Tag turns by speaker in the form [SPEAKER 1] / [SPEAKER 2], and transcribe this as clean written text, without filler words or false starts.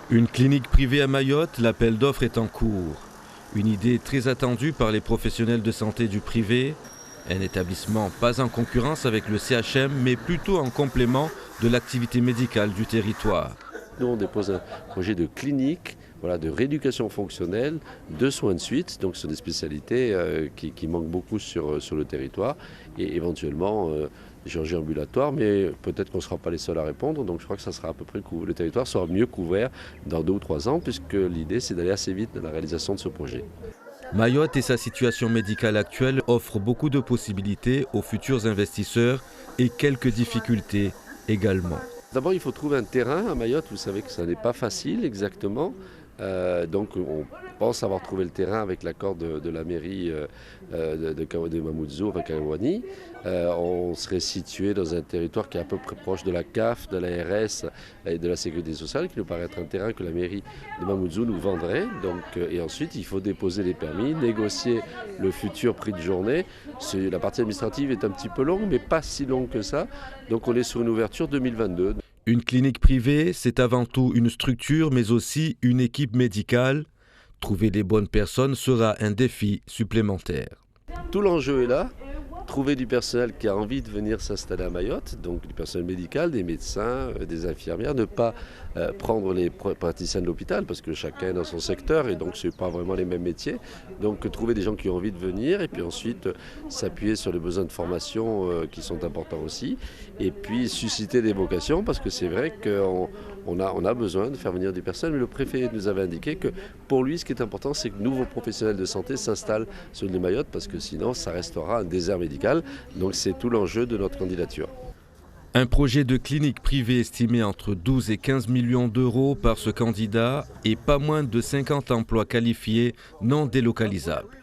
[SPEAKER 1] Une clinique privée à Mayotte, l'appel d'offres est en cours. Une idée très attendue par les professionnels de santé du privé. Un établissement pas en concurrence avec le CHM, mais plutôt en complément de l'activité médicale du territoire.
[SPEAKER 2] Nous, on dépose un projet de clinique, de rééducation fonctionnelle, de soins de suite. Donc, ce sont des spécialités qui manquent beaucoup sur le territoire. Et éventuellement, chirurgie ambulatoire, mais peut-être qu'on ne sera pas les seuls à répondre. Donc, je crois que ça sera à peu près le territoire sera mieux couvert dans 2 ou 3 ans, puisque l'idée, c'est d'aller assez vite dans la réalisation de ce projet.
[SPEAKER 1] Mayotte et sa situation médicale actuelle offrent beaucoup de possibilités aux futurs investisseurs et quelques difficultés également.
[SPEAKER 2] D'abord, il faut trouver un terrain à Mayotte. Vous savez que ça n'est pas facile exactement. Donc, on pense avoir trouvé le terrain avec l'accord de la mairie de Mamoudzou, avec Kawani. On serait situé dans un territoire qui est à peu près proche de la CAF, de l'ARS et de la Sécurité sociale, qui nous paraît être un terrain que la mairie de Mamoudzou nous vendrait. Donc, et ensuite, il faut déposer les permis, négocier le futur prix de journée. La partie administrative est un petit peu longue, mais pas si longue que ça. Donc, on est sur une ouverture 2022.
[SPEAKER 1] Une clinique privée, c'est avant tout une structure, mais aussi une équipe médicale. Trouver les bonnes personnes sera un défi supplémentaire.
[SPEAKER 2] Tout l'enjeu est là. Trouver du personnel qui a envie de venir s'installer à Mayotte, donc du personnel médical, des médecins, des infirmières, ne pas prendre les praticiens de l'hôpital parce que chacun est dans son secteur et donc ce n'est pas vraiment les mêmes métiers. Donc trouver des gens qui ont envie de venir et puis ensuite s'appuyer sur les besoins de formation qui sont importants aussi et puis susciter des vocations parce que c'est vrai qu'on a besoin de faire venir du personnel. Mais le préfet nous avait indiqué que pour lui ce qui est important c'est que nouveaux professionnels de santé s'installent sur l'île de Mayotte parce que sinon ça restera un désert médical. Donc c'est tout l'enjeu de notre candidature.
[SPEAKER 1] Un projet de clinique privée estimé entre 12 et 15 millions d'euros par ce candidat et pas moins de 50 emplois qualifiés non délocalisables.